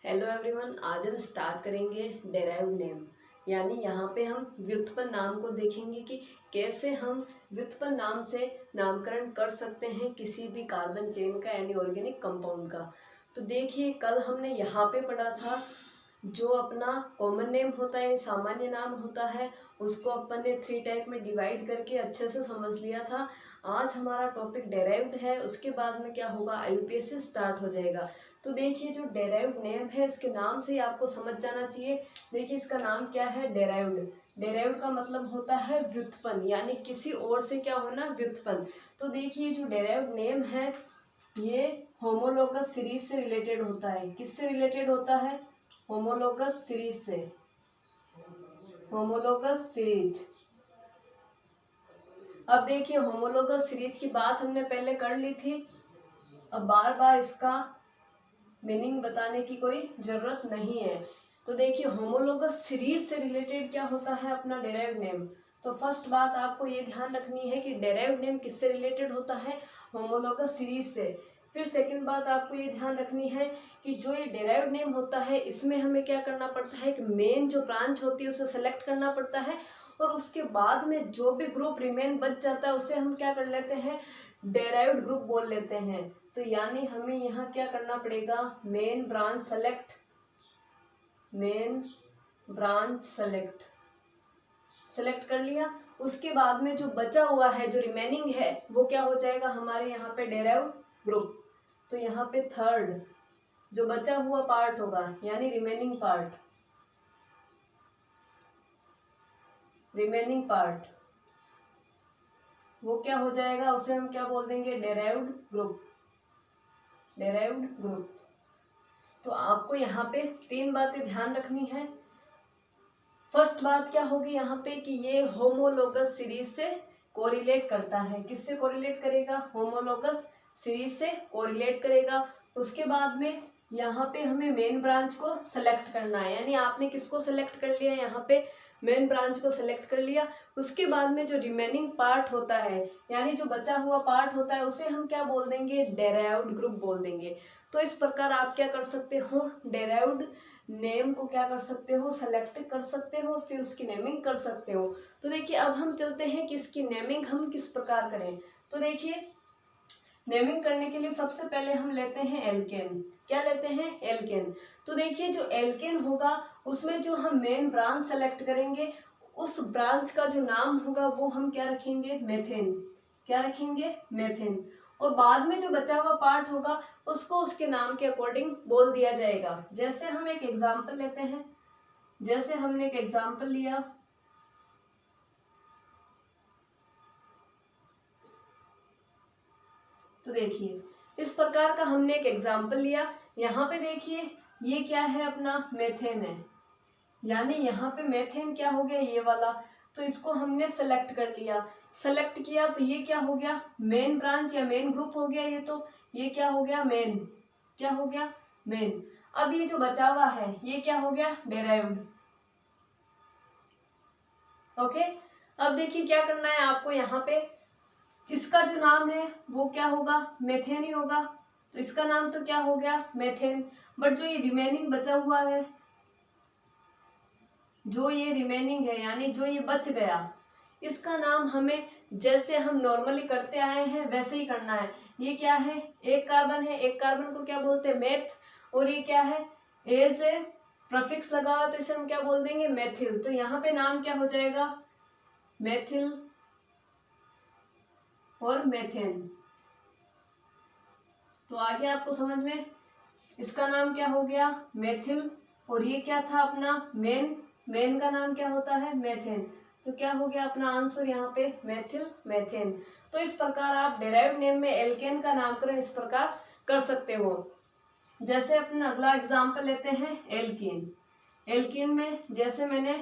Hello everyone, आज हम start करेंगे डेराइव्ड नेम। यानी यहाँ पे हम व्युत्पन्न नाम को देखेंगे कि कैसे हम व्युत्पन्न नाम से नामकरण कर सकते हैं किसी भी कार्बन चेन का यानी ऑर्गेनिक कंपाउंड का। तो देखिए, कल हमने यहाँ पे पढ़ा था जो अपना कॉमन नेम होता है, सामान्य नाम होता है, उसको अपन ने 3 टाइप में डिवाइड करके अच्छे से समझ लिया था। आज हमारा टॉपिक डेराइव्ड है, उसके बाद में क्या होगा, आईयूपीएसी स्टार्ट हो जाएगा। तो देखिए, जो डेराइव्ड नेम है इसके नाम से ही आपको समझ जाना चाहिए। देखिए, इसका नाम क्या है, डेराइव्ड। डेराइव्ड का मतलब होता है व्युत्पन्न, यानी किसी और से क्या होना, व्युत्पन्न। तो देखिए, जो डेराइव्ड नेम है ये होमोलोगस सीरीज से रिलेटेड होता है। किससे रिलेटेड होता है, होमोलोगस सीरीज से। Homologous series. अब देखिए, होमोलोगस सीरीज की बात हमने पहले कर ली थी, अब बार बार इसका मीनिंग बताने की कोई जरूरत नहीं है। तो देखिए, होमोलोगस सीरीज से रिलेटेड क्या होता है अपना डेराइव्ड नेम। तो फर्स्ट बात आपको ये ध्यान रखनी है कि डेराइव्ड नेम किससे रिलेटेड होता है, होमोलोगस सीरीज से। फिर सेकंड बात आपको ये ध्यान रखनी है कि जो ये डेराइव्ड नेम होता है इसमें हमें क्या करना पड़ता है, कि मेन जो ब्रांच होती है उसे सेलेक्ट करना पड़ता है, और उसके बाद में जो भी ग्रुप रिमेन बच जाता है उसे हम क्या कर लेते हैं, डेराइव्ड ग्रुप बोल लेते हैं। तो यानी हमें यहाँ क्या करना पड़ेगा, main branch select, main branch select, select कर लिया। उसके बाद में जो बचा हुआ है, जो रिमेनिंग है, वो क्या हो जाएगा हमारे यहाँ पे डेराइव्ड ग्रुप। तो यहाँ पे थर्ड जो बचा हुआ पार्ट होगा यानी रिमेनिंग पार्ट, रिमेनिंग पार्ट वो क्या हो जाएगा, उसे हम क्या बोल देंगे, डेराइव्ड ग्रुप, डेराइव्ड ग्रुप। तो आपको यहाँ पे 3 बातें ध्यान रखनी है। फर्स्ट बात क्या होगी यहाँ पे कि ये होमोलोगस सीरीज से कोरिलेट करता है। किससे कोरिलेट करेगा, होमोलोगस सीरीज से कोरिलेट करेगा। उसके बाद में यहाँ पे हमें मेन ब्रांच को सेलेक्ट करना है, यानी आपने किसको सेलेक्ट कर लिया, यहाँ पे मेन ब्रांच को सेलेक्ट कर लिया। उसके बाद में जो रिमेनिंग पार्ट होता है यानी जो बचा हुआ पार्ट होता है उसे हम क्या बोल देंगे, डेराइव्ड ग्रुप बोल देंगे। तो इस प्रकार आप क्या कर सकते हो, डेराइव्ड नेम को क्या कर सकते हो, सेलेक्ट कर सकते हो, फिर उसकी नेमिंग कर सकते हो। तो देखिए, अब हम चलते हैं कि इसकी नेमिंग हम किस प्रकार करें। तो देखिए, नेमिंग करने के लिए सबसे पहले हम लेते हैं एल्केन। क्या लेते हैं, एल्केन। तो देखिए, जो एल्केन होगा उसमें जो हम मेन ब्रांच सेलेक्ट करेंगे उस ब्रांच का जो नाम होगा वो हम क्या रखेंगे, मेथेन। क्या रखेंगे, मेथेन। और बाद में जो बचा हुआ पार्ट होगा उसको उसके नाम के अकॉर्डिंग बोल दिया जाएगा। जैसे हम एक एग्जाम्पल लेते हैं, जैसे हमने एक एग्जाम्पल लिया, तो देखिए इस प्रकार का हमने एक एग्जाम्पल लिया। यहाँ पे देखिए ये क्या है, अपना मेथेन है, यानी यहाँ पे मेथेन क्या हो गया, ये वाला। तो इसको हमने सेलेक्ट कर लिया, सेलेक्ट किया तो ये क्या हो गया, मेन ब्रांच या मेन ग्रुप हो गया ये। तो ये क्या हो गया, मेन। क्या हो गया, मेन। अब ये जो बचा हुआ है ये क्या हो गया, डेराइव्ड। ओके। अब देखिए क्या करना है आपको, यहाँ पे इसका जो नाम है वो क्या होगा, मेथेन ही होगा। तो इसका नाम तो क्या हो गया, मेथेन। बट जो ये रिमेनिंग बचा हुआ है, जो ये रिमेनिंग है यानी जो ये बच गया, इसका नाम हमें जैसे हम नॉर्मली करते आए हैं वैसे ही करना है। ये क्या है, एक कार्बन है, एक कार्बन को क्या बोलते हैं, मेथ। और ये क्या है, ए से प्रफिक्स लगा हुआ तो इसे हम क्या बोल देंगे, मेथिल। तो यहाँ पे नाम क्या हो जाएगा, मेथिल और मेथेन। तो आगे आपको समझ में, इसका नाम क्या हो गया, मेथिल। और ये क्या था अपना, मेन। मेन का नाम क्या होता है, मेथेन। तो क्या हो गया अपना आंसर यहाँ पे, मेथिल मेथेन। तो इस प्रकार आप डेराइव्ड नेम में एल्केन का नामकरण इस प्रकार कर सकते हो। जैसे अपना अगला एग्जाम्पल लेते हैं, एल्कीन। एल्कीन में जैसे मैंने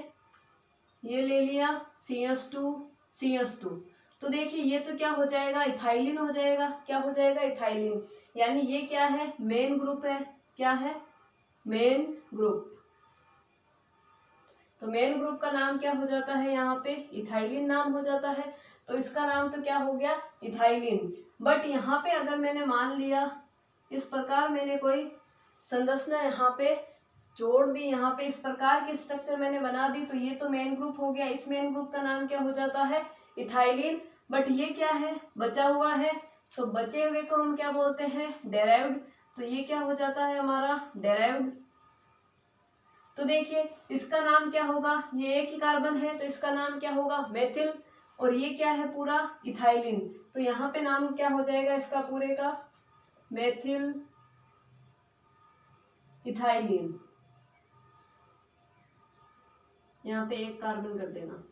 ये ले लिया CH2 CH2। तो देखिए ये तो क्या हो जाएगा, इथाइलिन हो जाएगा। क्या हो जाएगा, इथाइलिन। यानी ये क्या है, मेन ग्रुप है। क्या है, मेन ग्रुप। तो मेन ग्रुप का नाम क्या हो जाता है, यहाँ पे इथाइलिन नाम हो जाता है। तो इसका नाम तो क्या हो गया, इथाइलिन। बट यहाँ पे अगर मैंने मान लिया इस प्रकार, मैंने कोई संरचना यहाँ पे जोड़ दी, यहाँ पे इस प्रकार की स्ट्रक्चर मैंने बना दी। तो ये तो मेन ग्रुप हो गया, इस मेन ग्रुप का नाम क्या हो जाता है, इथाइलिन। बट ये क्या है, बचा हुआ है, तो बचे हुए को हम क्या बोलते हैं, डेराइव्ड। तो ये क्या हो जाता है हमारा, डेराइव्ड। तो देखिए इसका नाम क्या होगा, ये एक ही कार्बन है तो इसका नाम क्या होगा, मेथिल। और ये क्या है पूरा, इथाइलिन। तो यहाँ पे नाम क्या हो जाएगा इसका पूरे का, मेथिल इथाइलिन। यहाँ पे एक कार्बन कर देना।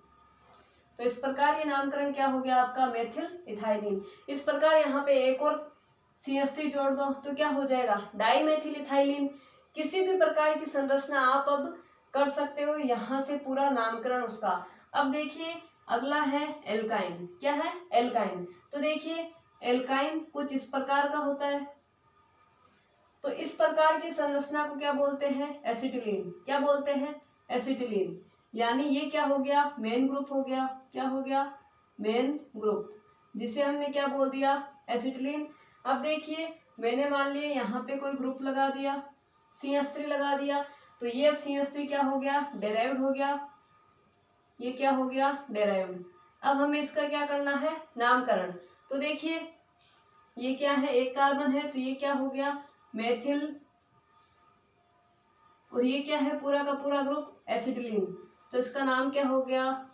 तो इस प्रकार ये नामकरण क्या हो गया आपका, मेथिल इथाइलिन। इस प्रकार यहाँ पे एक और CH3 जोड़ दो तो क्या हो जाएगा, डाई मेथिल इथाइलिन। किसी भी प्रकार की संरचना आप अब कर सकते हो यहाँ से पूरा नामकरण उसका। अब देखिए अगला है एल्काइन। क्या है, एल्काइन। तो देखिए एल्काइन कुछ इस प्रकार का होता है। तो इस प्रकार की संरचना को क्या बोलते हैं, एसिटिलीन। क्या बोलते हैं, एसिटिलीन। यानी ये क्या हो गया, मेन ग्रुप हो गया। क्या हो गया, मेन ग्रुप, जिसे हमने क्या बोल दिया, एसिटिलीन। अब देखिए मैंने मान लिया यहाँ पे कोई ग्रुप लगा दिया, CH3 लगा दिया। तो ये अब CH3 क्या हो गया, डेराइव्ड हो गया। ये क्या हो गया, डेराइव्ड। अब हमें इसका क्या करना है, नामकरण। तो देखिए ये क्या है, एक कार्बन है तो ये क्या हो गया, मेथिल। और ये क्या है, पूरा का पूरा ग्रुप एसिटिलीन। तो इसका नाम क्या हो गया,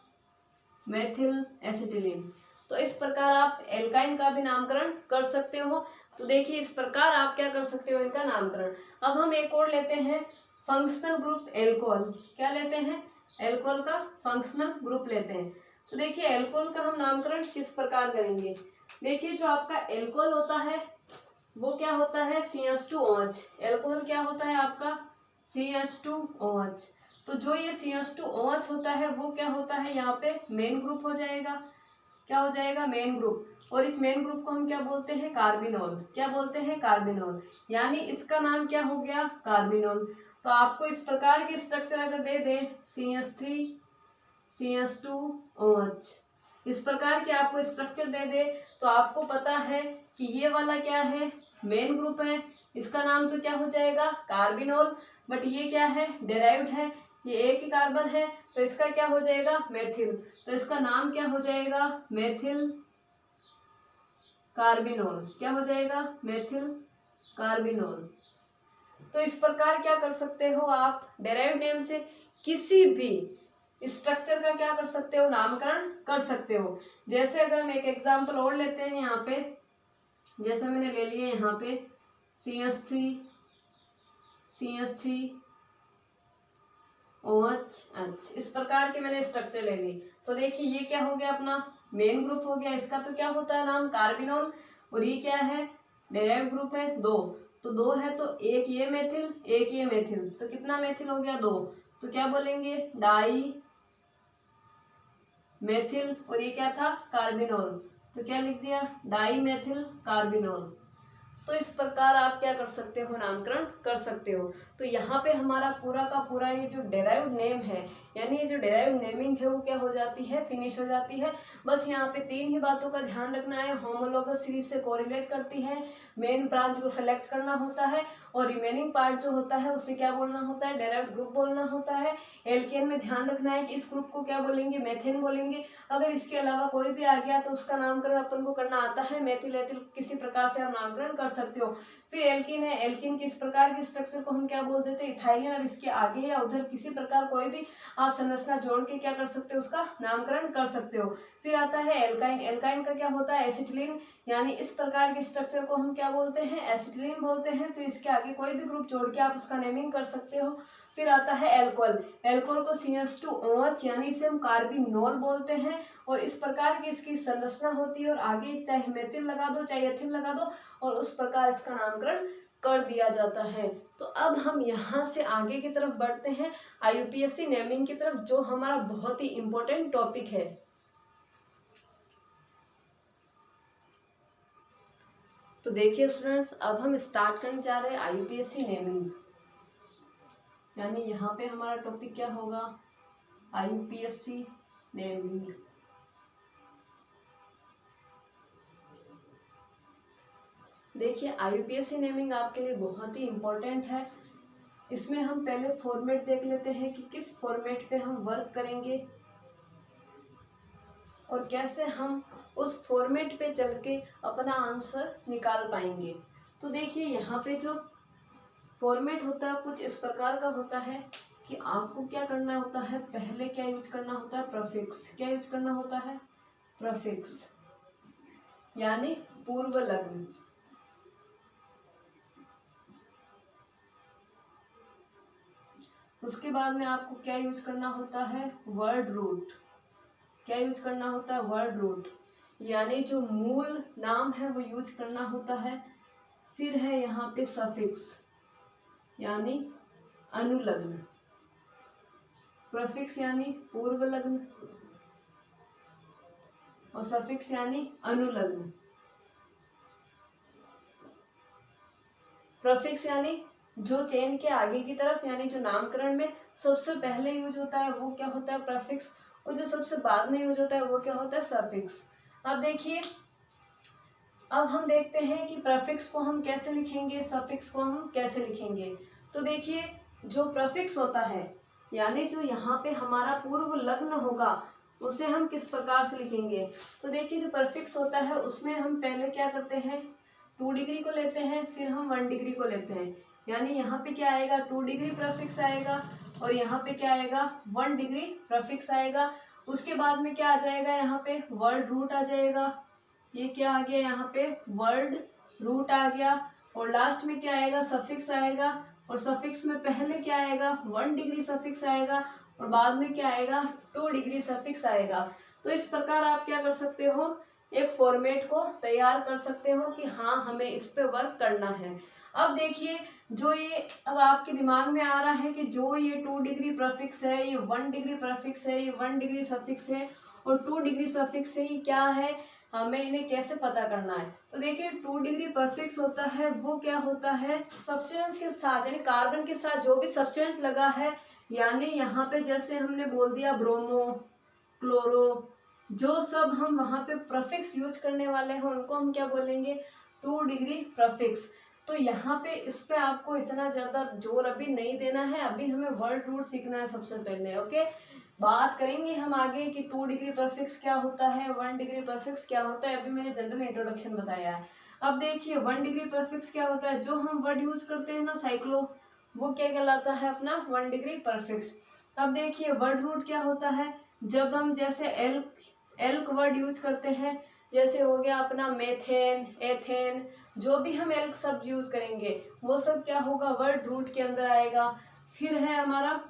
मेथिल एसिटिलीन। तो इस प्रकार आप एल्काइन का भी नामकरण कर सकते हो। तो देखिए इस प्रकार आप क्या कर सकते हो, इनका नामकरण। अब हम एक और लेते हैं, फंक्शनल ग्रुप एल्कोहल। क्या लेते हैं, एल्कोहल का फंक्शनल ग्रुप लेते हैं। तो देखिए एल्कोहल का हम नामकरण किस प्रकार करेंगे। देखिए जो आपका एल्कोहल होता है वो क्या होता है, CH2OH। एल्कोहल क्या होता है आपका, CH2OH। तो जो ये CH2OH होता है वो क्या होता है, यहाँ पे मेन ग्रुप हो जाएगा। क्या हो जाएगा, मेन ग्रुप। और इस मेन ग्रुप को हम क्या बोलते हैं, कार्बिनोल। क्या बोलते हैं, कार्बिनोल। यानी इसका नाम क्या हो गया, कार्बिनोल। तो आपको इस प्रकार की स्ट्रक्चर अगर दे दे, CH3 CH2OH, इस प्रकार के आपको स्ट्रक्चर दे दे, तो आपको पता है कि ये वाला क्या है, मेन ग्रुप है। इसका नाम तो क्या हो जाएगा, कार्बिनोल। बट ये क्या है, डेराइव्ड है, ये एक ही कार्बन है तो इसका क्या हो जाएगा, मेथिल। तो इसका नाम क्या हो जाएगा, मेथिल कार्बिनोल। क्या हो जाएगा, मेथिल कार्बिनोल। तो इस प्रकार क्या कर सकते हो आप, डेराइव्ड नेम से किसी भी स्ट्रक्चर का क्या कर सकते हो, नामकरण कर सकते हो। जैसे अगर हम एक एग्जांपल और लेते हैं यहाँ पे, जैसे मैंने ले लिया यहाँ पे CH3OH, इस प्रकार के मैंने स्ट्रक्चर ले ली। तो देखिए ये क्या हो गया, अपना मेन ग्रुप हो गया। इसका तो क्या होता है नाम, कार्बिनोल। और ये क्या है, डेराइव्ड ग्रुप है, दो। तो दो है तो एक ये मेथिल, एक ये मेथिल, तो कितना मेथिल हो गया, दो। तो क्या बोलेंगे, डाई मेथिल। और ये क्या था, कार्बिनोल। तो क्या लिख दिया, डाई मेथिल कार्बिनोल। तो इस प्रकार आप क्या कर सकते हो, नामकरण कर सकते हो। तो यहाँ पे हमारा पूरा का पूरा ये जो डेराइव्ड नेम है, यानी ये जो डेराइव्ड नेमिंग है वो क्या हो जाती है, फिनिश हो जाती है। बस यहाँ पे तीन ही बातों का ध्यान रखना है, होमोलोगस सीरीज से कोरिलेट करती है, मेन ब्रांच को सेलेक्ट करना होता है, और रिमेनिंग पार्ट जो होता है उससे क्या बोलना होता है, डेराइव्ड ग्रुप बोलना होता है। एल्केन में ध्यान रखना है कि इस ग्रुप को क्या बोलेंगे, मेथेन बोलेंगे। अगर इसके अलावा कोई भी आ गया तो उसका नामकरण अपन को करना आता है, मेथिल एथिल किसी प्रकार से आप नामकरण कर सकते हो। फिर एल्किन है, एल्किन किस प्रकार के स्ट्रक्चर को हम क्या बोल देते हैं, इथाइलिन। अब इसके आगे या उधर किसी प्रकार कोई भी आप संरचना जोड़ के क्या कर सकते हो, उसका नामकरण कर सकते हो। फिर आता है एल्काइन। एल्काइन का क्या होता है, एसिटिलीन। यानी इस प्रकार के स्ट्रक्चर को हम क्या बोलते हैं, एसिटिलीन बोलते हैं। फिर इसके आगे कोई भी ग्रुप जोड़ के आप उसका नेमिंग कर सकते हो। फिर आता है एल्कोहल। एल्कोहल को CH2OH यानी इसे हम कार्बिनोल बोलते हैं। और इस प्रकार की इसकी संरचना होती है, और आगे चाहे मेथिल लगा दो चाहे एथिल लगा दो, और उस प्रकार इसका नामकरण कर दिया जाता है। तो अब हम यहाँ से आगे की तरफ बढ़ते हैं, IUPAC नेमिंग की तरफ, जो हमारा बहुत ही इंपॉर्टेंट टॉपिक है। तो देखिए स्टूडेंट्स, अब हम स्टार्ट करने जा रहे हैं IUPAC नेमिंग। यानी यहाँ पे हमारा टॉपिक क्या होगा, IUPAC नेमिंग। देखिए IUPAC नेमिंग आपके लिए बहुत ही इम्पोर्टेंट है। इसमें हम पहले फॉर्मेट देख लेते हैं कि किस फॉर्मेट पे हम वर्क करेंगे और कैसे हम उस फॉर्मेट पे चल के अपना आंसर निकाल पाएंगे। तो देखिए यहाँ पे जो फॉर्मेट होता है कुछ इस प्रकार का होता है कि आपको क्या करना होता है, पहले क्या यूज करना होता है, प्रफिक्स। क्या यूज करना होता है, प्रफिक्स, यानी पूर्व लग्न। उसके बाद में आपको क्या यूज करना होता है, वर्ड रूट। क्या यूज करना होता है, वर्ड रूट, यानी जो मूल नाम है वो यूज करना होता है। फिर है यहाँ पे सफिक्स, यानी अनुलग्न। प्रफिक्स यानी पूर्व लग्न और सफिक्स यानी अनुलग्न। प्रफिक्स यानी जो चेन के आगे की तरफ, यानी जो नामकरण में सबसे पहले यूज होता है वो क्या होता है, प्रफिक्स, और जो सबसे बाद में यूज होता है वो क्या होता है, सफिक्स। अब देखिए, अब हम देखते हैं कि प्रफिक्स को हम कैसे लिखेंगे, सफिक्स को हम कैसे लिखेंगे। तो देखिए, जो प्रफिक्स होता है यानी जो यहाँ पे हमारा पूर्व लग्न होगा उसे हम किस प्रकार से लिखेंगे। तो देखिए, जो प्रफिक्स होता है उसमें हम पहले क्या करते हैं, 2 डिग्री को लेते हैं, फिर हम 1 डिग्री को लेते हैं। यानी यहाँ पे क्या आएगा, 2 डिग्री प्रफिक्स आएगा और यहाँ पे क्या आएगा, 1 डिग्री प्रफिक्स आएगा। उसके बाद में क्या आ जाएगा, यहाँ पे वर्ड रूट आ जाएगा। ये क्या आ गया, यहाँ पे वर्ड रूट आ गया। और लास्ट में क्या आएगा, सफिक्स आएगा। और सफिक्स में पहले क्या आएगा, 1 डिग्री सफिक्स आएगा और बाद में क्या आएगा, 2 डिग्री सफिक्स आएगा। तो इस प्रकार आप क्या कर सकते हो, एक फॉर्मेट को तैयार कर सकते हो कि हाँ हमें इस पे वर्क करना है। अब देखिए, जो ये अब आपके दिमाग में आ रहा है कि जो ये 2 डिग्री प्रफिक्स है, ये 1 डिग्री प्रफिक्स है, ये 1 डिग्री सफिक्स है और 2 डिग्री सफिक्स है, ये क्या है, हमें इन्हें कैसे पता करना है। तो देखिए, 2 डिग्री प्रफिक्स होता है वो क्या होता है, सब्सटेंस के साथ यानी कार्बन के साथ जो भी सब्सटेंस लगा है, यानी यहाँ पे जैसे हमने बोल दिया ब्रोमो, क्लोरो, जो सब हम वहाँ पे प्रफिक्स यूज करने वाले हैं उनको हम क्या बोलेंगे, 2 डिग्री प्रफिक्स। तो यहाँ पे इस पे आपको इतना ज़्यादा जोर अभी नहीं देना है, अभी हमें वर्ड रूट सीखना है सबसे पहले। ओके, बात करेंगे हम आगे कि 2 डिग्री प्रफिक्स क्या होता है, 1 डिग्री प्रफिक्स क्या होता है। अभी मैंने जनरल इंट्रोडक्शन बताया है। अब देखिए, 1 डिग्री प्रफिक्स क्या होता है, जो हम वर्ड यूज करते हैं ना, साइक्लो, वो क्या कहलाता है, अपना 1 डिग्री प्रफिक्स। अब देखिए, वर्ड रूट क्या होता है, जब हम जैसे एल्क वर्ड यूज करते हैं, जैसे हो गया अपना मेथेन, एथेन, जो भी हम एल्क शब्द यूज करेंगे वो सब क्या होगा, वर्ड रूट के अंदर आएगा। फिर है हमारा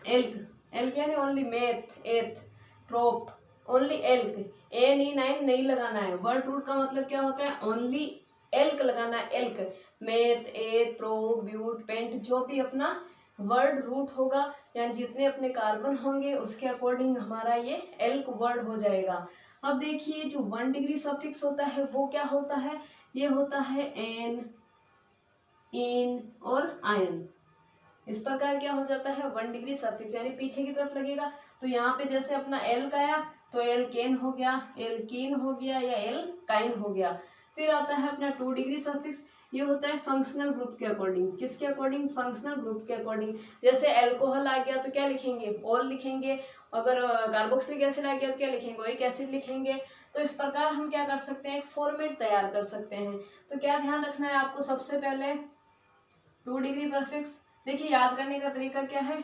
एल्क, एल्क यानी ओनली मेथ, एथ, प्रोप, ओनली एल्क, NE9 नहीं लगाना है। वर्ड रूट का मतलब क्या होता है, ओनली एल्क लगाना है, एल्क, मेथ, एथ, प्रोप, ब्यूट, पेंट, जो भी अपना वर्ड रूट होगा या जितने अपने कार्बन होंगे उसके अकॉर्डिंग हमारा ये एल्क वर्ड हो जाएगा। अब देखिए, जो 1 डिग्री सफिक्स होता है वो क्या होता है, ये होता है एन, इन और आयन। इस प्रकार क्या हो जाता है, 1 डिग्री सफिक्स, यानी पीछे की तरफ लगेगा। तो यहाँ पे जैसे अपना एल्क आया तो एल्केन हो गया, एल्कीन हो गया या एल्काइन हो गया। फिर आता है अपना 2 डिग्री सफिक्स, ये होता है फंक्शनल ग्रुप के अकॉर्डिंग। किसके अकॉर्डिंग, फंक्शनल ग्रुप के अकॉर्डिंग। जैसे एल्कोहल आ गया तो क्या लिखेंगे, ऑल लिखेंगे। अगर कार्बोक्सिलिक एसिड आ गया तो क्या लिखेंगे, ओइक एसिड लिखेंगे। तो इस प्रकार हम क्या कर सकते हैं, एक फॉर्मेट तैयार कर सकते हैं। तो क्या ध्यान रखना है आपको, सबसे पहले 2 डिग्री प्रफिक्स। देखिए, याद करने का तरीका क्या है,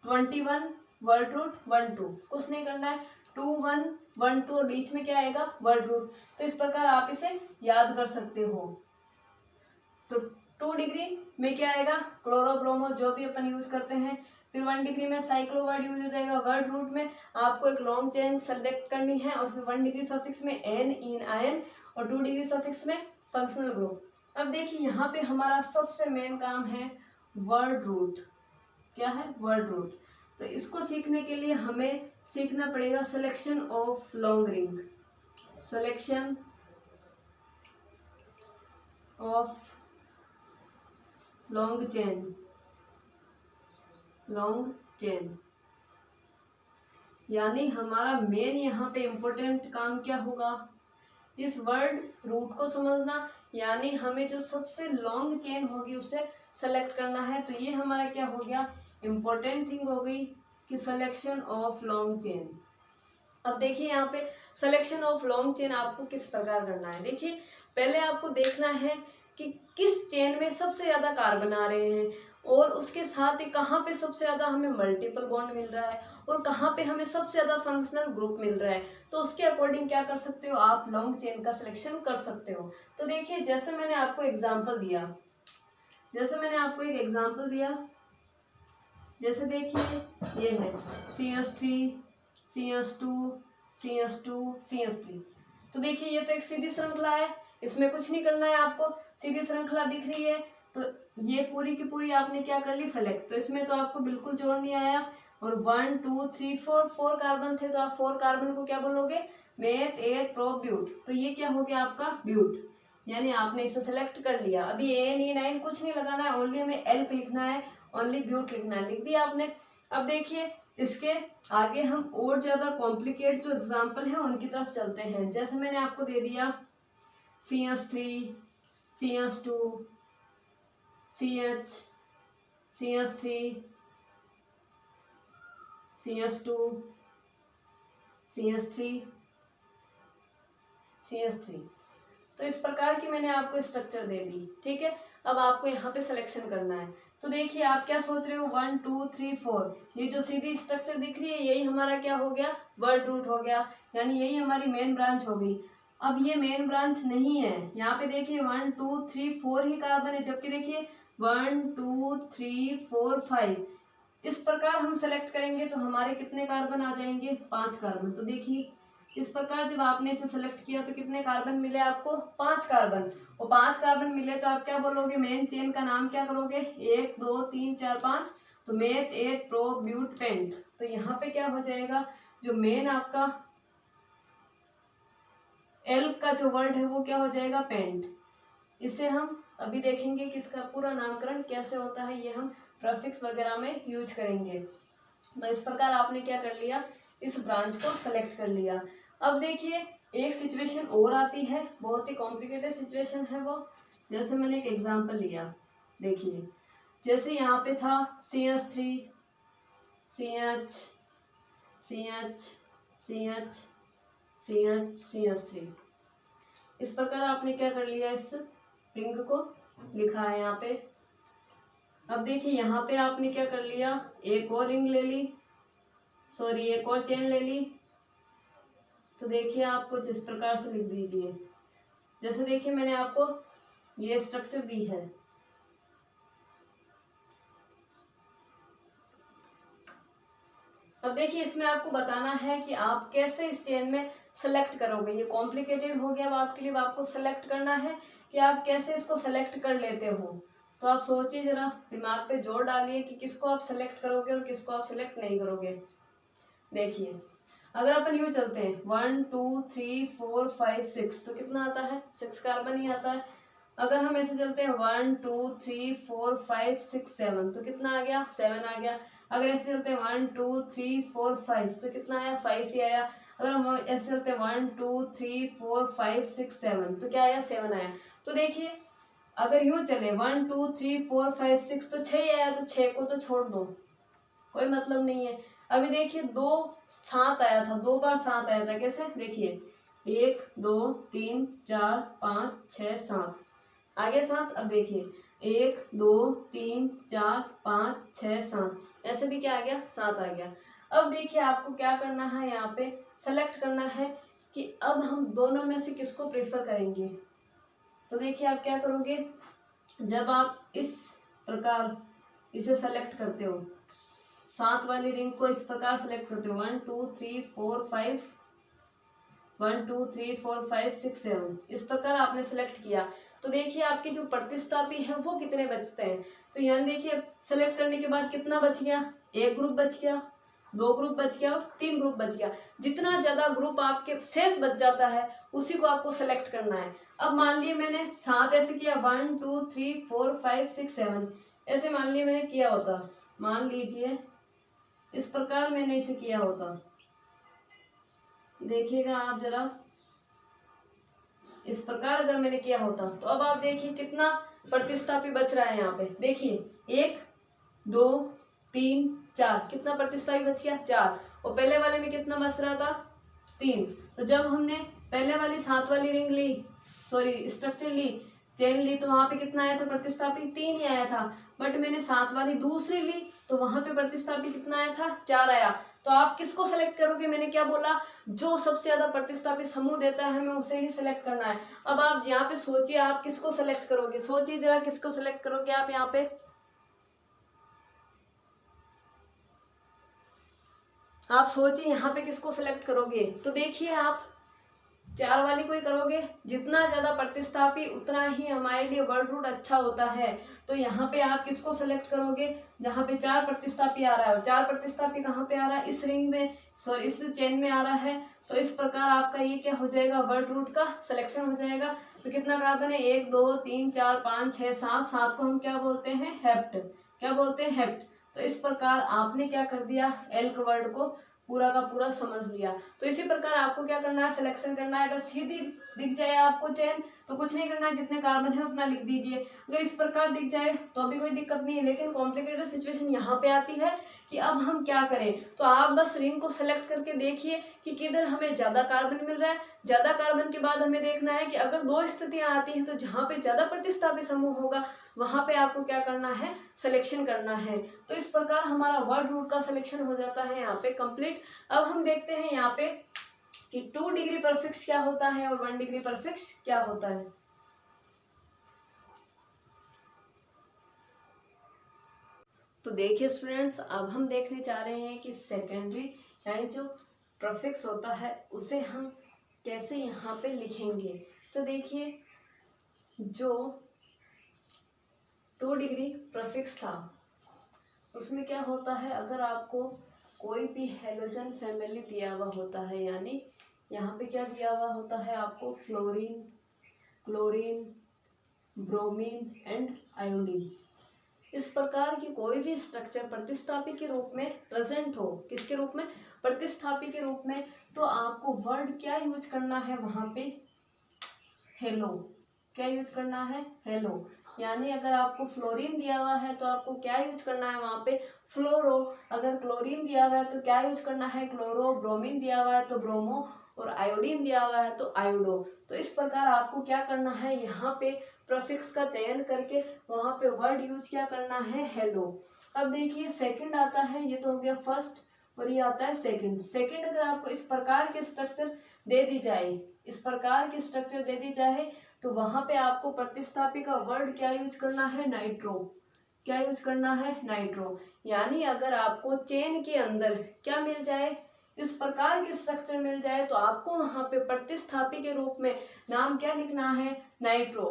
21 वर्ड रूट 1 2, कुछ नहीं करना है, 2 1 1 2 और बीच में क्या आएगा, वर्ड रूट। तो इस प्रकार आप इसे याद कर सकते हो। तो 2 डिग्री में क्या आएगा, क्लोरो, ब्रोमो, जो भी अपन यूज करते हैं। फिर 1 डिग्री में साइक्लो वर्ड यूज हो जाएगा। वर्ड रूट में आपको एक लॉन्ग चेन सेलेक्ट करनी है और फिर 1 डिग्री सफिक्स में एन, इन, आयन और 2 डिग्री सफिक्स में फंक्शनल ग्रुप। अब देखिए, यहाँ पे हमारा सबसे मेन काम है वर्ड रूट। क्या है, वर्ड रूट। तो इसको सीखने के लिए हमें सीखना पड़ेगा selection of long ring, selection of long chain, long chain. यानी हमारा मेन यहाँ पे इम्पोर्टेंट काम क्या होगा, इस वर्ड रूट को समझना, यानी हमें जो सबसे लॉन्ग चेन होगी उसे सेलेक्ट करना है। तो ये हमारा क्या हो गया, इम्पोर्टेंट थिंग हो गई कि सिलेक्शन ऑफ लॉन्ग चेन। अब देखिए यहाँ पे सिलेक्शन ऑफ लॉन्ग चेन आपको किस प्रकार करना है। देखिए पहले आपको देखना है कि किस चेन में सबसे ज़्यादा कार्बन आ रहे हैं और उसके साथ ही कहाँ पे सबसे ज़्यादा हमें मल्टीपल बॉन्ड मिल रहा है और कहाँ पे हमें सबसे ज़्यादा फंक्शनल ग्रुप मिल रहा है। तो उसके अकॉर्डिंग क्या कर सकते हो, आप लॉन्ग चेन का सिलेक्शन कर सकते हो। तो देखिए जैसे मैंने आपको एग्जाम्पल दिया, जैसे देखिए ये है CS3, CS2, CS2, CS3। तो देखिए ये तो एक सीधी श्रृंखला है, इसमें कुछ नहीं करना है आपको, सीधी श्रृंखला दिख रही है तो ये पूरी की पूरी आपने क्या कर ली, सेलेक्ट। तो इसमें तो आपको बिल्कुल जोड़ नहीं आया और 1 2 3 4 4 कार्बन थे तो आप 4 कार्बन को क्या बोलोगे, मेथ एथ प्रो ब्यूट। तो ये क्या हो गया आपका ब्यूट, यानी आपने इसे सेलेक्ट कर लिया। अभी ANE9 कुछ नहीं लगाना है, ओनली हमें एल्क लिखना है, ओनली ब्यूट लिखना है, लिख दिया आपने। अब देखिए इसके आगे हम और ज्यादा कॉम्प्लिकेट जो एग्जाम्पल है उनकी तरफ चलते हैं। जैसे मैंने आपको दे दिया CS3, CS2, CH, CS3, CS2, CS3, CS3। तो इस प्रकार की मैंने आपको स्ट्रक्चर दे दी, ठीक है। अब आपको यहाँ पे सिलेक्शन करना है। तो देखिए आप क्या सोच रहे हो, 1 2 3 4, ये जो सीधी स्ट्रक्चर दिख रही है यही हमारा क्या हो गया, वर्ड रूट हो गया, यानी यही हमारी मेन ब्रांच हो गई। अब ये मेन ब्रांच नहीं है, यहाँ पे देखिए 1 2 3 4 ही कार्बन है, जबकि देखिए 1 2 3 4 5। इस प्रकार हम सेलेक्ट करेंगे तो हमारे कितने कार्बन आ जाएंगे, 5 कार्बन। तो देखिए इस प्रकार जब आपने इसे सेलेक्ट किया तो कितने कार्बन मिले आपको, 5 कार्बन। और 5 कार्बन मिले तो आप क्या बोलोगे, मेन चेन का नाम क्या करोगे, 1 2 3 4 5, तो मेथ एथ प्रो ब्यूट पेंट। तो यहाँ पे क्या हो जाएगा, जो मेन आपका एल्क का जो वर्ड है वो क्या हो जाएगा, पेंट। इसे हम अभी देखेंगे कि इसका पूरा नामकरण कैसे होता है, ये हम प्रीफिक्स वगैरह में यूज करेंगे। तो इस प्रकार आपने क्या कर लिया, इस ब्रांच को सेलेक्ट कर लिया। अब देखिए एक सिचुएशन और आती है, बहुत ही कॉम्प्लिकेटेड सिचुएशन है वो। जैसे मैंने एक एग्जांपल लिया, देखिए जैसे यहाँ पे था CS3, CH, CH, CH, CH, CS3। इस प्रकार आपने क्या कर लिया, इस रिंग को लिखा है यहाँ पे। अब देखिए यहाँ पे आपने क्या कर लिया, एक और रिंग ले ली, सॉरी एक और चेन ले ली। तो देखिए आप कुछ इस प्रकार से लिख दीजिए, जैसे देखिए मैंने आपको ये स्ट्रक्चर दी है। अब देखिए इसमें आपको बताना है कि आप कैसे इस चेन में सेलेक्ट करोगे। ये कॉम्प्लिकेटेड हो गया अब आपके लिए, आपको सेलेक्ट करना है कि आप कैसे इसको सेलेक्ट कर लेते हो। तो आप सोचिए जरा, दिमाग पे जोर डालिए कि किसको आप सेलेक्ट करोगे और किसको आप सेलेक्ट नहीं करोगे। देखिए अगर अपन यूँ चलते हैं 1 2 3 4 5 6, तो कितना आता है, 6 कार्बन ही आता है। अगर हम ऐसे चलते हैं 1 2 3 4 5 6 7, तो कितना आ गया, 7 आ गया। अगर ऐसे चलते हैं 1 2 3 4 5, तो कितना आया, 5 ही आया। अगर हम ऐसे चलते हैं 1 2 3 4 5 6 7, तो क्या आया, 7 आया। तो देखिए अगर यूँ चले 1 2 3 4 5 6, तो 6 ही आया, तो 6 को तो छोड़ दो, कोई मतलब नहीं है। अभी देखिए 2 7 आया था, 2 बार 7 आया था, कैसे देखिए 1 2 3 4 5 6 7, आगे 7। अब देखिए 1 2 3 4 5 6 7, ऐसे भी क्या आ गया, 7 आ गया। अब देखिए आपको क्या करना है, यहाँ पे सेलेक्ट करना है कि अब हम दोनों में से किसको प्रेफर करेंगे। तो देखिए आप क्या करोगे, जब आप इस प्रकार इसे सेलेक्ट करते हो, 7 वाली रिंग को इस प्रकार सेलेक्ट करते हो, 1 2 3 4 5, 1 2 3 4 5 6 7, इस प्रकार आपने सेलेक्ट किया। तो देखिए आपके जो प्रतिस्थापी हैं वो कितने बचते हैं। तो यहाँ देखिए सेलेक्ट करने के बाद कितना बच गया, एक ग्रुप बच गया, 2 ग्रुप बच गया और 3 ग्रुप बच गया। जितना ज्यादा ग्रुप आपके शेष बच जाता है उसी को आपको सेलेक्ट करना है। अब मान लिए मैंने 7 ऐसे किया, 1 2 3 4 5 6 7, ऐसे मान लिए मैंने किया होता, मान लीजिए इस प्रकार मैंने इसे किया होता, देखिएगा आप जरा, इस प्रकार अगर मैंने किया होता तो अब आप देखिए कितना प्रतिस्थापी बच रहा है यहाँ पे। देखिए 1 2 3 4, कितना प्रतिस्थापी बच गया 4, और पहले वाले में कितना बच रहा था 3। तो जब हमने पहले वाली 7 वाली रिंग ली, सॉरी स्ट्रक्चर ली, चेन ली, तो वहां पे कितना आया था प्रतिस्थापी 3 ही आया था। बट मैंने 7 वाली दूसरी ली तो वहां पे प्रतिस्थापी कितना आया था 4 आया। तो आप किसको सेलेक्ट करोगे, मैंने क्या बोला, जो सबसे ज्यादा प्रतिस्थापी समूह देता है हमें उसे ही सिलेक्ट करना है। अब आप यहाँ पे सोचिए आप किसको सेलेक्ट करोगे, सोचिए जरा किसको सेलेक्ट करोगे आप यहाँ पे। आप सोचिए यहाँ पे किसको सेलेक्ट करोगे। तो देखिए आप 4 वाली को ही करोगे, जितना ज्यादा प्रतिस्थापी उतना ही हमारे लिए वर्ड रूट अच्छा होता है। तो यहाँ पे आप किसको सेलेक्ट करोगे, जहाँ पे 4 प्रतिस्थापी आ रहा है, और 4 प्रतिस्थापी कहाँ पे आ रहा है, इस रिंग में, सॉरी इस चेन में आ रहा है। तो इस प्रकार आपका ये क्या हो जाएगा, वर्ड रूट का सिलेक्शन हो जाएगा। तो कितना कार्बन है, 1 2 3 4 5 6 7, 7 को हम क्या बोलते हैं, हेप्ट, क्या बोलते हैं, हेप्ट। तो इस प्रकार आपने क्या कर दिया, एल्क वर्ड को पूरा का पूरा समझ लिया। तो इसी प्रकार आपको क्या करना है, सिलेक्शन करना है। अगर सीधी दिख जाए आपको चेन तो कुछ नहीं करना है, जितने कार्बन है उतना लिख दीजिए। अगर इस प्रकार दिख जाए तो अभी कोई दिक्कत नहीं है, लेकिन कॉम्प्लिकेटेड सिचुएशन यहाँ पे आती है कि अब हम क्या करें। तो आप बस रिंग को सिलेक्ट करके देखिए कि किधर हमें ज्यादा कार्बन मिल रहा है। ज्यादा कार्बन के बाद हमें देखना है कि अगर 2 स्थितियां आती हैं तो जहाँ पे ज्यादा प्रतिस्थापी समूह होगा वहां पे आपको क्या करना है, सिलेक्शन करना है। तो इस प्रकार हमारा वर्ड रूट का सिलेक्शन हो जाता है यहाँ पे कंप्लीट। अब हम देखते हैं यहाँ पे कि 2 डिग्री परफिक्स क्या होता है और 1 डिग्री परफिक्स क्या होता है। तो देखिए स्टूडेंट्स, अब हम देखने जा रहे हैं कि सेकेंडरी यानी जो प्रीफिक्स होता है उसे हम कैसे यहाँ पे लिखेंगे। तो देखिए जो 2 डिग्री प्रीफिक्स था उसमें क्या होता है, अगर आपको कोई भी हेलोजन फैमिली दिया हुआ होता है, यानी यहाँ पे क्या दिया हुआ होता है आपको, fluorine, chlorine, bromine and iodine, इस प्रकार की कोई भी स्ट्रक्चर प्रतिस्थापी के रूप में प्रेजेंट हो, किसके रूप में, प्रतिस्थापी के रूप में, तो आपको वर्ड क्या यूज करना है वहां पे, हेलो, क्या यूज करना है, हेलो। यानी अगर आपको फ्लोरीन दिया हुआ है तो आपको क्या यूज करना है वहां पे, फ्लोरो। अगर क्लोरीन दिया हुआ है तो क्या यूज करना है, क्लोरो। ब्रोमीन दिया हुआ है तो ब्रोमो, और आयोडीन दिया हुआ है तो आयोडो। तो इस प्रकार आपको क्या करना है, यहाँ पे प्रीफिक्स का चयन करके वहां पे वर्ड यूज क्या करना है, हेलो। अब देखिए सेकंड आता है, ये तो हो गया फर्स्ट और ये आता है सेकंड। सेकंड अगर आपको इस प्रकार के स्ट्रक्चर दे दी जाए, इस प्रकार की स्ट्रक्चर दे दी जाए तो वहां पे आपको प्रतिस्थापी का वर्ड क्या यूज करना है, नाइट्रो, क्या यूज करना है, नाइट्रो। यानी अगर आपको चेन के अंदर क्या मिल जाए, इस प्रकार के स्ट्रक्चर मिल जाए तो आपको वहां पे प्रतिस्थापी के रूप में नाम क्या लिखना है, नाइट्रो।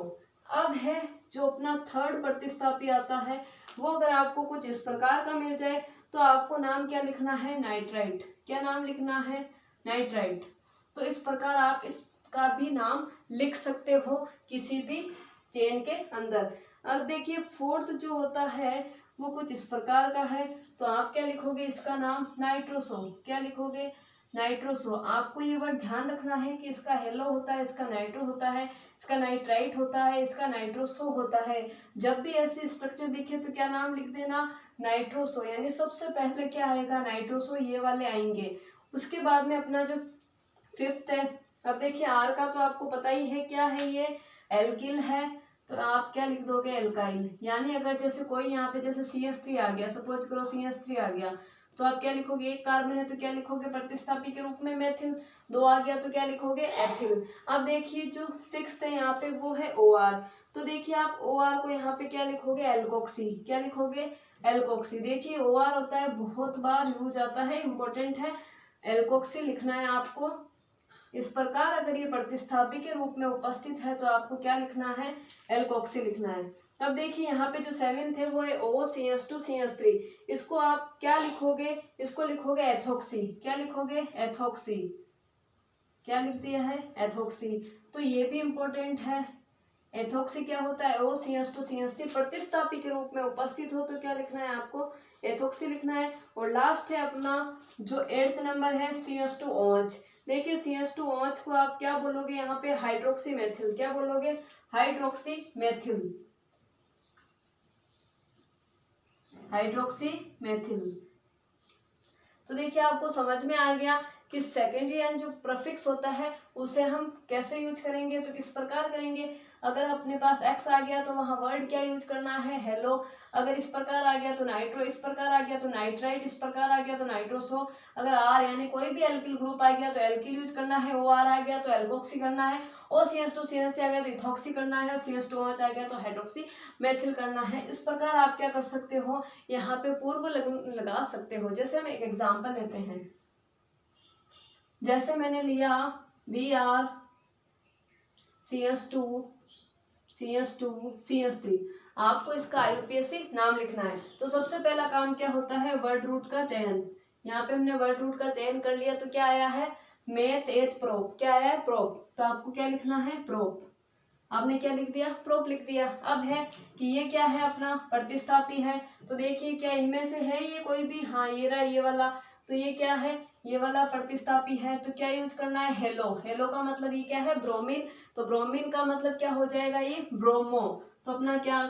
अब है जो अपना थर्ड प्रतिस्थापी आता है, वो अगर आपको कुछ इस प्रकार का मिल जाए तो आपको नाम क्या लिखना है, नाइट्राइट, क्या नाम लिखना है, नाइट्राइट। तो इस प्रकार आप इसका भी नाम लिख सकते हो किसी भी चेन के अंदर। अब देखिए फोर्थ जो होता है वो कुछ इस प्रकार का है, तो आप क्या लिखोगे, इसका नाम नाइट्रोसो, क्या लिखोगे, नाइट्रोसो। आपको ये वर्ड ध्यान रखना है कि इसका हेलो होता है, इसका नाइट्रो होता है, इसका नाइट्राइट होता है, इसका नाइट्रोसो होता है। जब भी ऐसे स्ट्रक्चर दिखे तो क्या नाम लिख देना, नाइट्रोसो। यानी सबसे पहले क्या आएगा, नाइट्रोसो, ये वाले आएंगे। उसके बाद में अपना जो फिफ्थ है, अब देखिए आर का तो आपको पता ही है क्या है, ये एल्किल है, तो आप क्या लिख दोगे, एल्काइल। यानी अगर जैसे कोई यहाँ पे जैसे CH3 आ गया, सपोज करो CH3 आ गया, तो आप क्या लिखोगे, एक कार्बन है तो क्या लिखोगे प्रतिस्थापी के रूप में मेथिल, 2 आ गया तो क्या लिखोगे, एथिल। अब देखिए जो 6th है यहाँ पे वो है OR, तो देखिए आप OR को यहाँ पे क्या लिखोगे, एल्कोक्सी, क्या लिखोगे, एल्कोक्सी। देखिए OR होता है बहुत बार यूज आता है, इंपॉर्टेंट है, एल्कोक्सी लिखना है आपको। इस प्रकार अगर ये प्रतिस्थापी के रूप में उपस्थित है तो आपको क्या लिखना है, एल्कोक्सी लिखना है। अब देखिए यहाँ पे जो 7th है वो है OCH2CH3, इसको आप क्या लिखोगे, इसको लिखोगे एथोक्सी, क्या लिखोगे, एथोक्सी, क्या लिख दिया है, एथोक्सी। तो ये भी इंपॉर्टेंट है, एथोक्सी क्या होता है, OCH2CH3 प्रतिस्थापी के रूप में उपस्थित हो तो क्या लिखना है आपको, एथोक्सी लिखना है। और लास्ट है अपना जो 8th नंबर है CH2OH, देखिए CH2OH को आप क्या बोलोगे यहाँ पे, हाइड्रोक्सी मेथिल। क्या बोलोगे, हाइड्रोक्सी मेथिल, हाइड्रोक्सी मेथिल। तो देखिए आपको समझ में आ गया कि सेकेंडरी एन जो प्रीफिक्स होता है उसे हम कैसे यूज करेंगे, तो किस प्रकार करेंगे। अगर अपने पास एक्स आ गया तो वहां वर्ड क्या यूज करना है, हेलो। अगर इस प्रकार आ गया तो नाइट्रो, इस प्रकार आ गया तो नाइट्राइट, इस प्रकार आ गया तो नाइट्रोसो। अगर आर यानी कोई भी एल्किल ग्रुप आ गया तो एल्किल यूज करना है, ओ आर आ गया तो एल्कोक्सी करना है, और CH2 CH3 आ गया तो इथॉक्सी करना है, और CH2OH आ गया तो हाइड्रोक्सी मेथिल करना है। इस प्रकार आप क्या कर सकते हो, यहाँ पे पूर्व लगा सकते हो। जैसे हम एक एग्जाम्पल लेते हैं, जैसे मैंने लिया Br CH2 CH3, आपको इसका IUPAC नाम लिखना है। तो सबसे पहला काम क्या होता है, वर्ड रूट का चयन। यहाँ पे हमने वर्ड रूट का चयन कर लिया तो क्या आया है, मेथ एथ प्रोप। क्या आया है, प्रोप। तो आपको क्या लिखना है, प्रोप। आपने क्या लिख दिया, प्रोप लिख दिया। अब है कि ये क्या है, अपना प्रतिस्थापी है। तो देखिए क्या इनमें से है ये कोई भी, हाँ ये रहा ये वाला। तो ये क्या है, ये वाला प्रतिस्थापी है। तो क्या यूज करना है, हेलो। हेलो का मतलब ये क्या है, ब्रोमीन। तो ब्रोमीन का मतलब क्या हो जाएगा, ये ब्रोमो। तो अपना क्या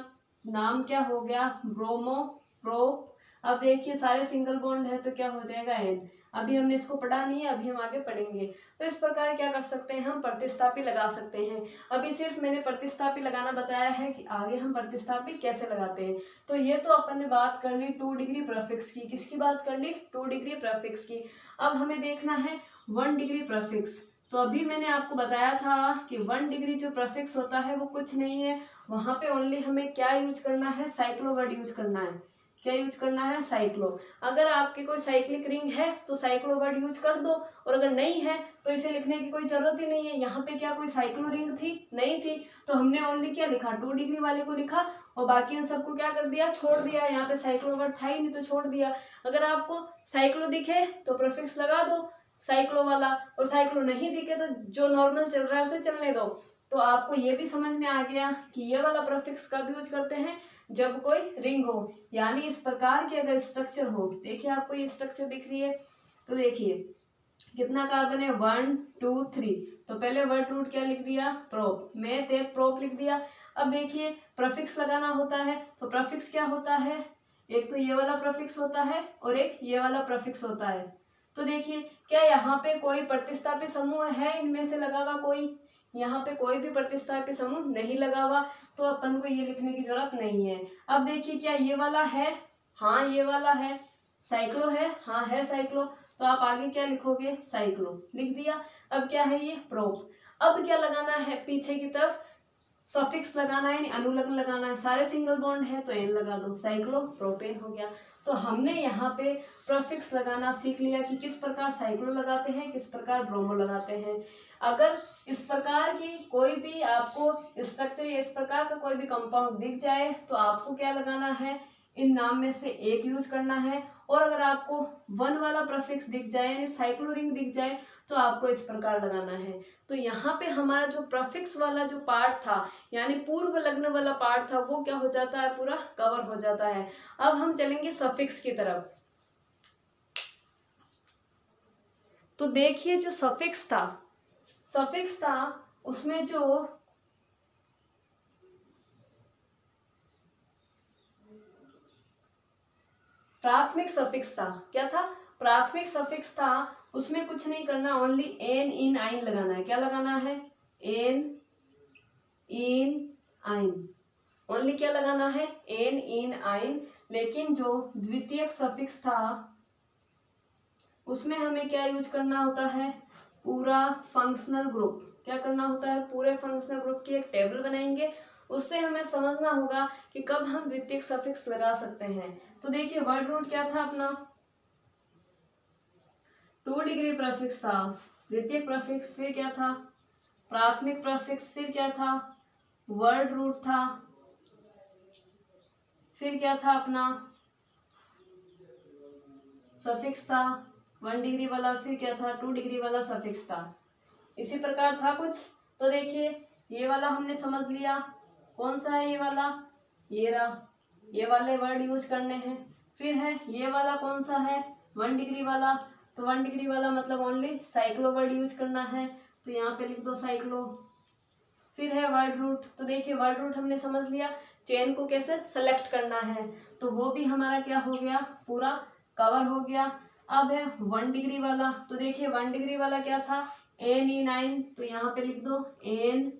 नाम क्या हो गया, ब्रोमो, प्रोप। अब देखिए सारे सिंगल बॉन्ड है तो क्या हो जाएगा, एन। अभी हमने इसको पढ़ा नहीं है, अभी हम आगे पढ़ेंगे। तो इस प्रकार क्या कर सकते हैं, हम प्रतिस्थापी लगा सकते हैं। अभी सिर्फ मैंने प्रतिस्थापी लगाना बताया है, कि आगे हम प्रतिस्थापी कैसे लगाते हैं। तो ये तो अपन ने बात कर ली 2 डिग्री प्रीफिक्स की। किसकी बात कर ली, 2 डिग्री प्रीफिक्स की। अब हमें देखना है 1 डिग्री प्रीफिक्स। तो अभी मैंने आपको बताया था कि 1 डिग्री जो प्रीफिक्स होता है वो कुछ नहीं है, वहां पे ओनली हमें क्या यूज करना है, साइक्लो वर्ड यूज करना है। क्या यूज करना है, साइक्लो। अगर आपके कोई साइक्लिक रिंग है तो साइक्लो वर्ड यूज कर दो, और अगर नहीं है तो इसे लिखने की कोई जरूरत ही नहीं है। यहाँ पे क्या कोई साइक्लो रिंग थी, नहीं थी, तो हमने ओनली क्या लिखा, 2 डिग्री वाले को लिखा, और बाकी इन सबको क्या कर दिया, छोड़ दिया। यहाँ पे साइक्लो वर्ड था ही नहीं तो छोड़ दिया। अगर आपको साइक्लो दिखे तो प्रीफिक्स लगा दो साइक्लो वाला, और साइक्लो नहीं दिखे तो जो नॉर्मल चल रहा है उसे चलने दो। तो आपको ये भी समझ में आ गया कि ये वाला प्रीफिक्स कब यूज करते हैं, जब कोई रिंग हो, यानी इस प्रकार के अगर स्ट्रक्चर हो। देखिए आपको ये स्ट्रक्चर दिख रही है, तो देखिए कितना कार्बन है, 1 2 3। तो पहले वर्ड रूट क्या लिख दिया, प्रोप। मैं तेज प्रोप लिख दिया। अब देखिए प्रीफिक्स लगाना होता है, तो प्रीफिक्स क्या होता है, एक तो ये वाला प्रीफिक्स होता है और एक ये वाला प्रीफिक्स होता है। तो देखिए क्या यहाँ पे कोई प्रतिस्थापी समूह है, इनमें से लगा हुआ कोई, यहाँ पे कोई भी प्रतिस्थापी समूह नहीं लगा हुआ, तो अपन को ये लिखने की जरूरत नहीं है। अब देखिए क्या ये वाला है, हाँ ये वाला है, साइक्लो है, हाँ है साइक्लो। तो आप आगे क्या लिखोगे, साइक्लो लिख दिया। अब क्या है ये, प्रोप। अब क्या लगाना है, पीछे की तरफ सफिक्स लगाना है, अनुलग्न लगाना है। सारे सिंगल बॉन्ड है तो एन लगा दो, साइक्लो प्रोपेन हो गया। तो हमने यहाँ पे प्रीफिक्स लगाना सीख लिया कि किस प्रकार साइक्लो लगाते हैं, किस प्रकार ब्रोमो लगाते हैं। अगर इस प्रकार की कोई भी आपको स्ट्रक्चर या इस प्रकार का कोई भी कंपाउंड दिख जाए तो आपको क्या लगाना है, इन नाम में से एक यूज करना है। और अगर आपको 1 वाला प्रीफिक्स दिख जाए यानी साइक्लो रिंग दिख जाए तो आपको इस प्रकार लगाना है। तो यहाँ पे हमारा जो प्रीफिक्स वाला जो पार्ट था यानी पूर्व लग्न वाला पार्ट था वो क्या हो जाता है, पूरा कवर हो जाता है। अब हम चलेंगे सफिक्स की तरफ। तो देखिए जो सफिक्स था उसमें जो प्राथमिक सफिक्स था, क्या था, प्राथमिक सफिक्स था, उसमें कुछ नहीं करना, ओनली एन इन आइन लगाना है। क्या लगाना है, एन इन आइन, ओनली क्या लगाना है, एन इन आइन। लेकिन जो द्वितीयक सफिक्स था उसमें हमें क्या यूज करना होता है, पूरा फंक्शनल ग्रुप। क्या करना होता है, पूरे फंक्शनल ग्रुप की एक टेबल बनाएंगे, उससे हमें समझना होगा कि कब हम द्वितीयक सफिक्स लगा सकते हैं। तो देखिए वर्ड रूट क्या था अपना, 2 डिग्री प्रीफिक्स था, द्वितीयक प्रीफिक्स, फिर क्या था, प्राथमिक प्रीफिक्स, फिर क्या था, वर्ड रूट था, फिर क्या था अपना सफिक्स था 1 डिग्री वाला, फिर क्या था 2 डिग्री वाला सफिक्स था। इसी प्रकार था कुछ। तो देखिए ये वाला हमने समझ लिया, कौन सा है ये वाला, ये रहा, ये वाले वर्ड यूज करने हैं। फिर है ये वाला कौन सा है, 1 डिग्री वाला। तो 1 डिग्री वाला मतलब ओनली साइक्लो वर्ड यूज करना है, तो यहाँ पे लिख दो साइक्लो। फिर है वर्ड रूट, तो देखिए वर्ड रूट हमने समझ लिया, चेन को कैसे सेलेक्ट करना है, तो वो भी हमारा क्या हो गया, पूरा कवर हो गया। अब है 1 डिग्री वाला, तो देखिए 1 डिग्री वाला क्या था, एन इन आइन, तो यहाँ पे लिख दो एन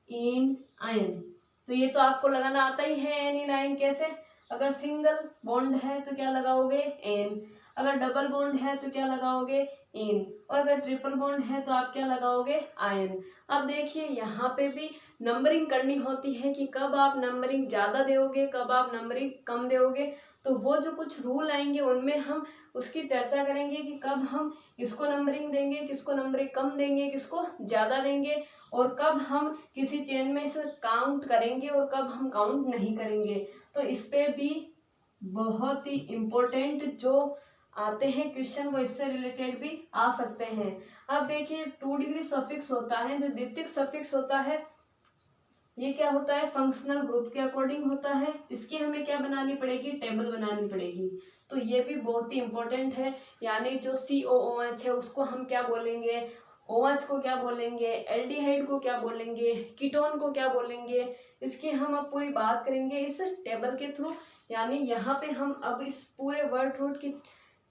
इन आइन। तो ये तो आपको लगाना आता ही है एन इन आइन कैसे, अगर सिंगल बॉन्ड है तो क्या लगाओगे एन, अगर डबल बॉन्ड है तो क्या लगाओगे इन, और अगर ट्रिपल बॉन्ड है तो आप क्या लगाओगे आयन। अब देखिए यहाँ पे भी नंबरिंग करनी होती है कि कब आप नंबरिंग ज़्यादा दोगे, कब आप नंबरिंग कम दोगे, तो वो जो कुछ रूल आएंगे उनमें हम उसकी चर्चा करेंगे कि कब हम इसको नंबरिंग देंगे, किसको नंबरिंग कम देंगे, किसको ज़्यादा देंगे, और कब हम किसी चेन में इसे काउंट करेंगे और कब हम काउंट नहीं करेंगे। तो इस पे भी बहुत ही इम्पोर्टेंट जो आते हैं क्वेश्चन वो इससे रिलेटेड भी आ सकते हैं। अब देखिए 2 डिग्री सफिक्स होता है, जो द्वितीयक सफिक्स होता है ये क्या होता है, फंक्शनल ग्रुप के अकॉर्डिंग होता है, इसकी हमें क्या बनानी पड़ेगी, टेबल बनानी पड़ेगी। तो ये भी बहुत ही इंपॉर्टेंट है, यानी जो COOH है उसको हम क्या बोलेंगे, OH को क्या बोलेंगे, एल्डिहाइड को क्या बोलेंगे, कीटोन को क्या बोलेंगे, इसकी हम अब पूरी बात करेंगे इस टेबल के थ्रू। यानी यहाँ पे हम अब इस पूरे वर्ड रूट की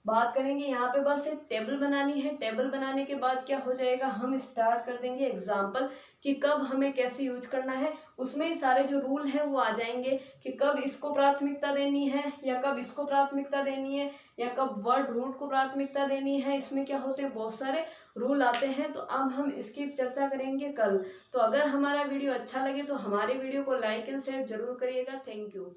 बात करेंगे, यहाँ पे बस एक टेबल बनानी है। टेबल बनाने के बाद क्या हो जाएगा, हम स्टार्ट कर देंगे एग्जाम्पल कि कब हमें कैसे यूज करना है, उसमें ही सारे जो रूल हैं वो आ जाएंगे कि कब इसको प्राथमिकता देनी है या कब इसको प्राथमिकता देनी है या कब वर्ड रूट को प्राथमिकता देनी है। इसमें क्या होते हैं, बहुत सारे रूल आते हैं। तो अब हम इसकी चर्चा करेंगे कल। तो अगर हमारा वीडियो अच्छा लगे तो हमारे वीडियो को लाइक एंड शेयर जरूर करिएगा। Thank you.